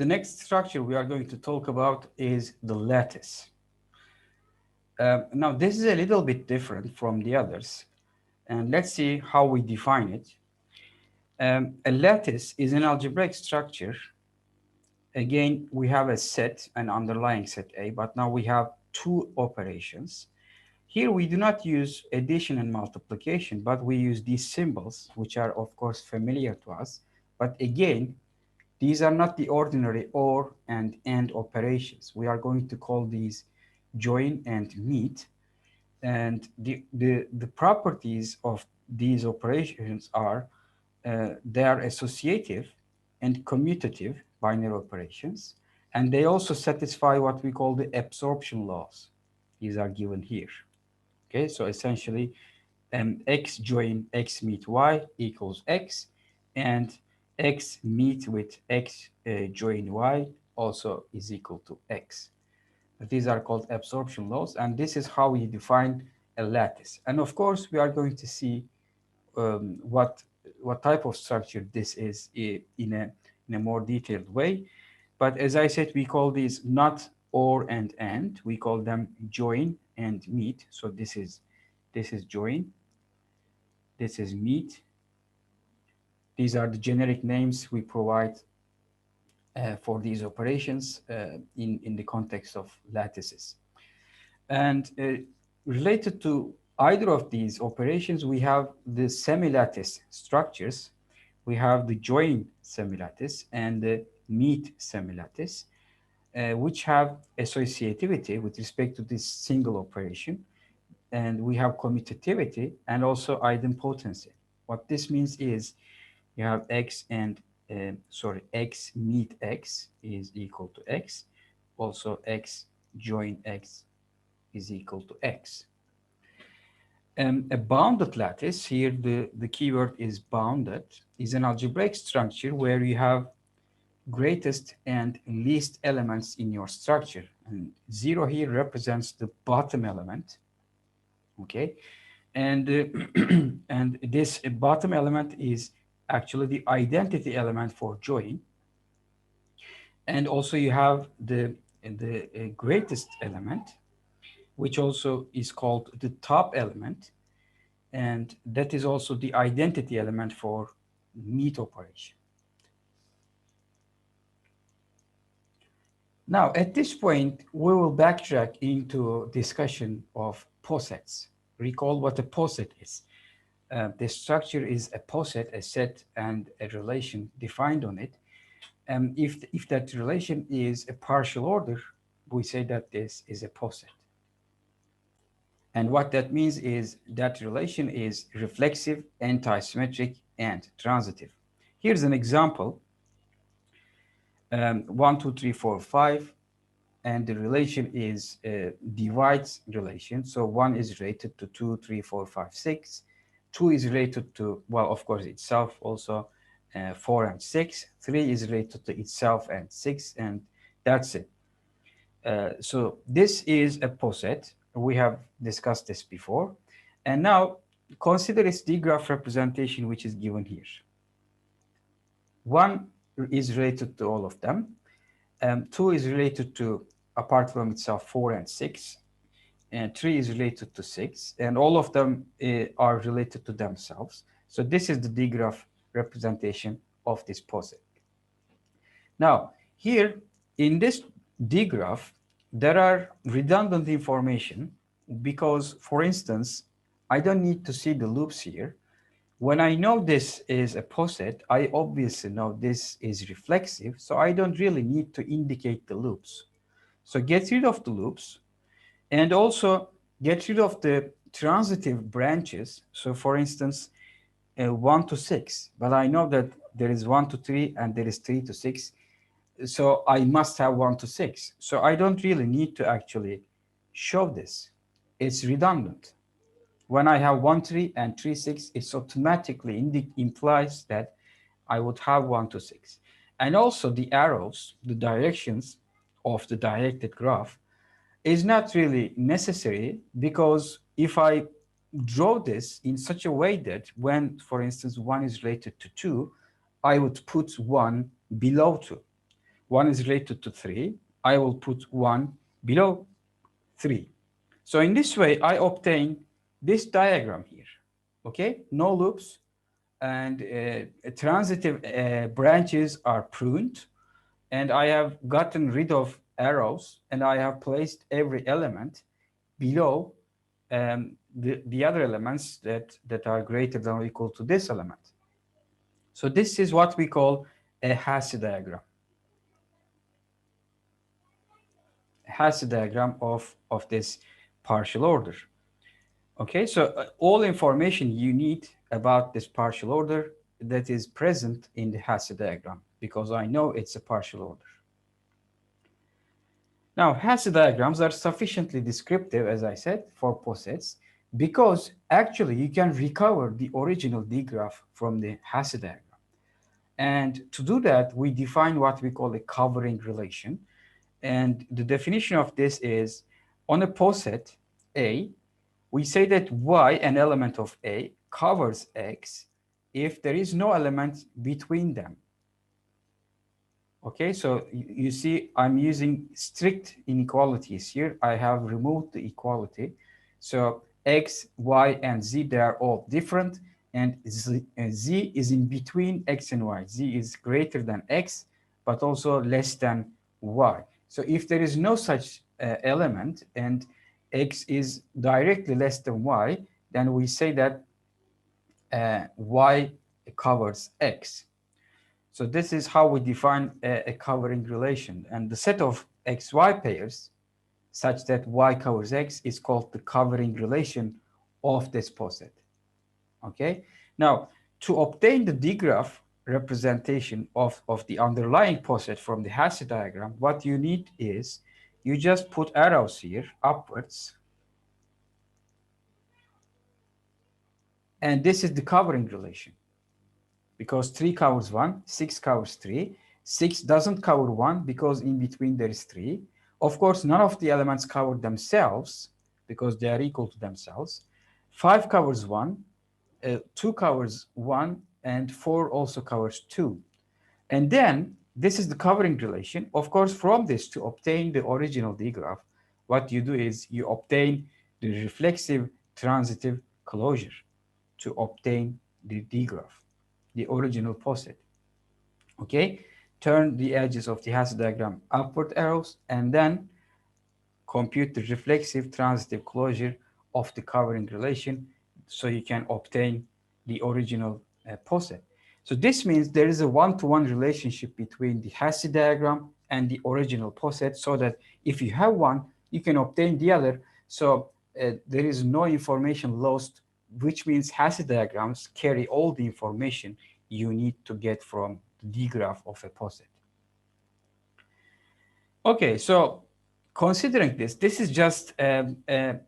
The next structure we are going to talk about is the lattice. Now, this is a little bit different from the others, and let's see how we define it. A lattice is an algebraic structure. Again, we have a set, an underlying set A, but now we have two operations. Here we do not use addition and multiplication, but we use these symbols, which are of course familiar to us. But again, these are not the ordinary or and operations. We are going to call these join and meet. And the properties of these operations are they are associative and commutative binary operations. And they also satisfy what we call the absorption laws. These are given here. Okay, so essentially x join x meet y equals x, and x meet with x join y also is equal to x. These are called absorption laws, and this is how we define a lattice. And of course, we are going to see what type of structure this is in a more detailed way. But as I said, we call these not or and. We call them join and meet. So this is join. This is meet. These are the generic names we provide for these operations in the context of lattices. And related to either of these operations, we have the semilattice structures. We have the join semilattice and the meet semilattice, which have associativity with respect to this single operation. And we have commutativity and also idempotency. What this means is you have x and x meet x is equal to x. Also x join x is equal to x. A bounded lattice, here the keyword is bounded, is an algebraic structure where you have greatest and least elements in your structure. And 0 here represents the bottom element. Okay, and and this bottom element is actually the identity element for join. And also you have the greatest element, which also is called the top element, and that is also the identity element for meet operation. Now, at this point, we will backtrack into discussion of possets. Recall what a posset is. The structure is a posset, a set, and a relation defined on it. If that relation is a partial order, we say that this is a posset. And what that means is that relation is reflexive, anti-symmetric, and transitive. Here's an example. 1, 2, 3, 4, 5, and the relation is divides relation. So 1 is related to 2, 3, 4, 5, 6. 2 is related to, well, of course, itself also, 4 and 6. 3 is related to itself and 6, and that's it. So this is a posset. We have discussed this before. And now consider its D-graph representation, which is given here. 1 is related to all of them. 2 is related to, apart from itself, 4 and 6. And 3 is related to 6. And all of them are related to themselves. So this is the D-graph representation of this posset. Now, here in this D-graph, there are redundant information because, for instance, I don't need to see the loops here. When I know this is a posset, I obviously know this is reflexive, so I don't really need to indicate the loops. So get rid of the loops and also get rid of the transitive branches. So for instance, 1 to 6, but I know that there is 1 to 3 and there is 3 to 6. So I must have 1 to 6. So I don't really need to actually show this. It's redundant. When I have 1, 3 and 3, 6, it automatically implies that I would have 1 to 6. And also the arrows, the directions of the directed graph is not really necessary, because if I draw this in such a way that when, for instance, 1 is related to 2, I would put 1 below 2. 1 is related to 3, I will put 1 below 3. So in this way, I obtain this diagram here. Okay, no loops, and transitive branches are pruned, and I have gotten rid of arrows, and I have placed every element below the other elements that are greater than or equal to this element. So this is what we call a Hasse diagram. Hasse diagram of this partial order. Okay, so all information you need about this partial order that is present in the Hasse diagram, because I know it's a partial order. Now, Hasse diagrams are sufficiently descriptive, as I said, for posets, because actually you can recover the original D graph from the Hasse diagram. And to do that, we define what we call a covering relation. And the definition of this is, on a poset A, we say that Y, an element of A, covers X if there is no element between them. Okay, so you see I'm using strict inequalities here. I have removed the equality. So X, Y, and Z, they are all different, and Z is in between X and Y. Z is greater than X, but also less than Y. So if there is no such element and X is directly less than Y, then we say that Y covers X. So this is how we define a covering relation. And the set of XY pairs such that Y covers X is called the covering relation of this poset. Okay. Now, to obtain the D graph representation of the underlying poset from the Hasse diagram, what you need is you just put arrows here upwards. And this is the covering relation. Because 3 covers 1, 6 covers 3. 6 doesn't cover 1 because in between there is 3. Of course, none of the elements cover themselves because they are equal to themselves. 5 covers 1, 2 covers 1, and 4 also covers 2. And then this is the covering relation. Of course, from this, to obtain the original D graph, what you do is you obtain the reflexive transitive closure to obtain the D graph, the original poset. Okay, turn the edges of the Hasse diagram upward arrows, and then compute the reflexive transitive closure of the covering relation so you can obtain the original poset. So this means there is a one-to-one relationship between the Hasse diagram and the original poset, so that if you have one, you can obtain the other. So there is no information lost, which means Hasse diagrams carry all the information you need to get from the D graph of a poset. Okay, so considering this is just a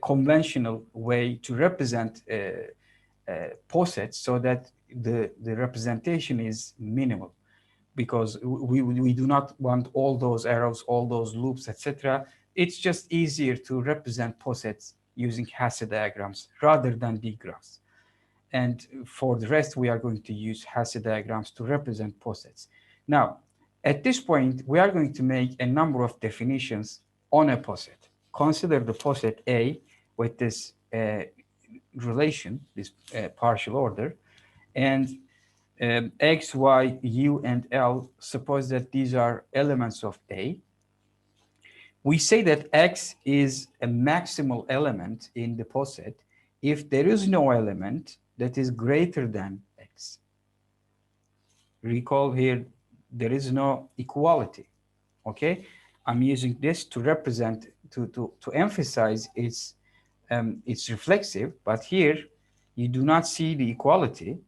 conventional way to represent posets, so that the representation is minimal, because we do not want all those arrows, all those loops, etc. It's just easier to represent posets using Hasse diagrams rather than D graphs. And for the rest, we are going to use Hasse diagrams to represent posets. Now, at this point, we are going to make a number of definitions on a poset. Consider the poset A with this relation, this partial order, and X, Y, U, and L, suppose that these are elements of A. We say that X is a maximal element in the poset if there is no element that is greater than X. Recall here, there is no equality, okay? I'm using this to represent, to emphasize it's reflexive, but here you do not see the equality.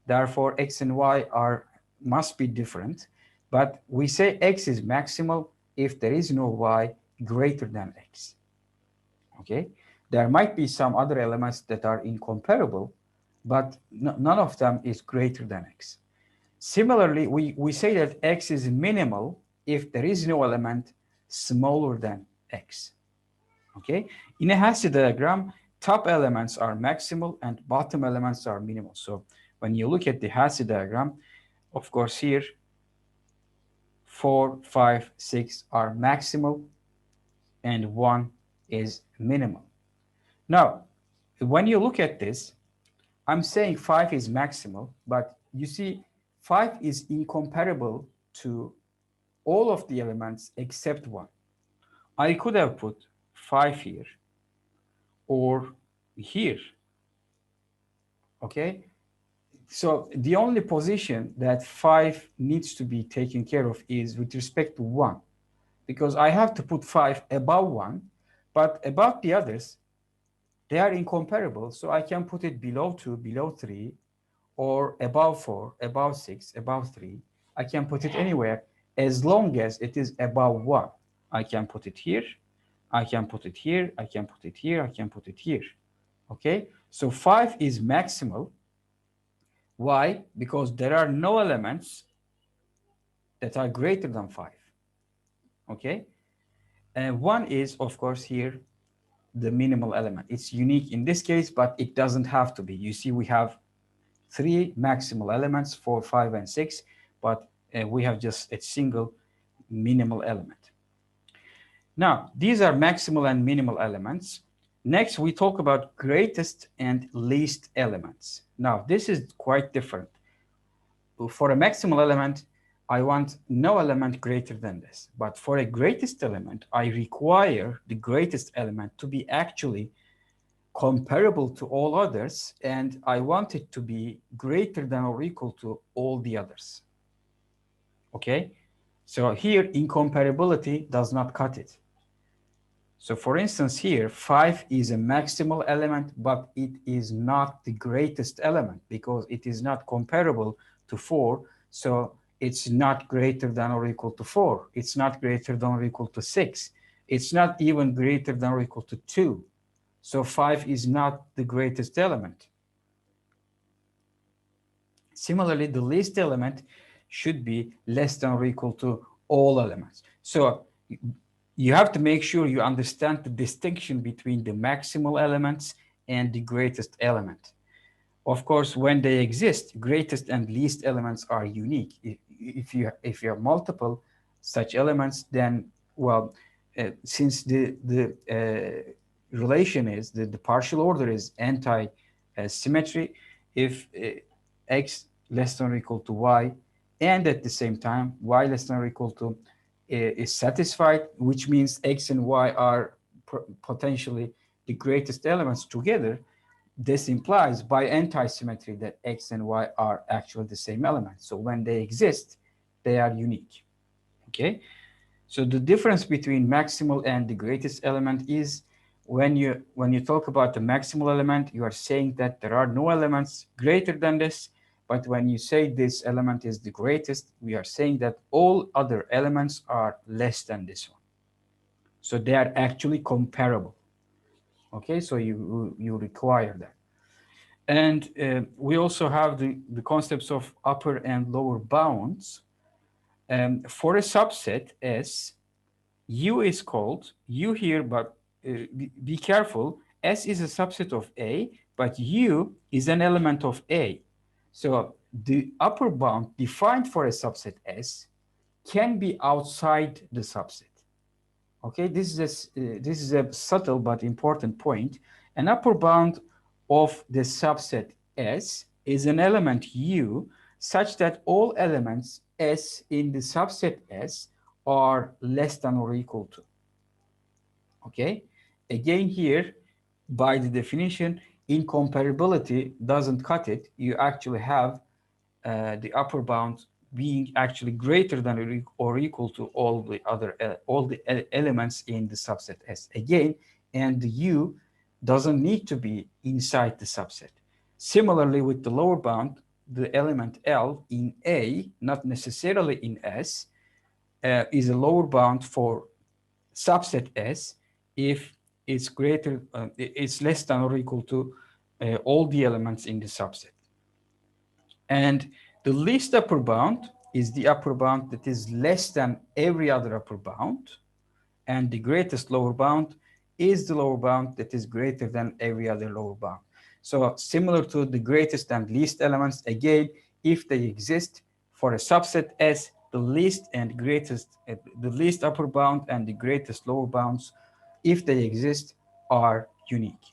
Therefore, X and Y must be different, but we say X is maximal if there is no Y greater than X, okay? There might be some other elements that are incomparable, but none of them is greater than X. Similarly, we say that X is minimal if there is no element smaller than X, okay? In a Hasse diagram, top elements are maximal and bottom elements are minimal. So when you look at the Hasse diagram, of course here, 4, 5, 6 are maximal, and 1 is minimal. Now, when you look at this, I'm saying 5 is maximal, but you see 5 is incomparable to all of the elements except 1. I could have put 5 here or here, okay? So the only position that 5 needs to be taken care of is with respect to 1, because I have to put 5 above 1, but about the others, they are incomparable, so I can put it below 2, below 3, or above 4, above 6, above 3. I can put it anywhere as long as it is above 1. I can put it here, I can put it here, I can put it here, I can put it here. Okay, so 5 is maximal. Why? Because there are no elements that are greater than 5. Okay, and 1 is, of course, here the minimal element. It's unique in this case, but it doesn't have to be. You see, we have 3 maximal elements, 4, 5, and 6, but we have just a single minimal element. Now, these are maximal and minimal elements. Next, we talk about greatest and least elements. Now, this is quite different. For a maximal element, I want no element greater than this. But for a greatest element, I require the greatest element to be actually comparable to all others, and I want it to be greater than or equal to all the others. Okay? So here, incomparability does not cut it. So for instance, here, 5 is a maximal element, but it is not the greatest element because it is not comparable to 4. So it's not greater than or equal to 4. It's not greater than or equal to 6. It's not even greater than or equal to 2. So 5 is not the greatest element. Similarly, the least element should be less than or equal to all elements. So you have to make sure you understand the distinction between the maximal elements and the greatest element. Of course, when they exist, greatest and least elements are unique. If you have multiple such elements, then, well, since the relation is, the partial order is anti-symmetry, if x less than or equal to y, and at the same time, y less than or equal to is satisfied, which means x and y are potentially the greatest elements together, this implies by anti-symmetry that x and y are actually the same element. So when they exist, they are unique. Okay? So the difference between maximal and the greatest element is when you talk about the maximal element, you are saying that there are no elements greater than this. But when you say this element is the greatest, we are saying that all other elements are less than this one. So they are actually comparable. Okay, so you require that. And we also have the concepts of upper and lower bounds. For a subset S, U is called U here, but be careful. S is a subset of A, but U is an element of A. So the upper bound defined for a subset S can be outside the subset. Okay, this is a subtle but important point. An upper bound of the subset S is an element U such that all elements S in the subset S are less than or equal to. Okay, again here, by the definition, incomparability doesn't cut it. You actually have the upper bound being actually greater than or equal to all the other elements in the subset S. Again, and the U doesn't need to be inside the subset. Similarly, with the lower bound, the element L in A, not necessarily in S, is a lower bound for subset S if it's greater, it's less than or equal to all the elements in the subset. And the least upper bound is the upper bound that is less than every other upper bound, and the greatest lower bound is the lower bound that is greater than every other lower bound. So similar to the greatest and least elements, again, if they exist for a subset S, the least and greatest, the least upper bound and the greatest lower bounds, if they exist, are unique.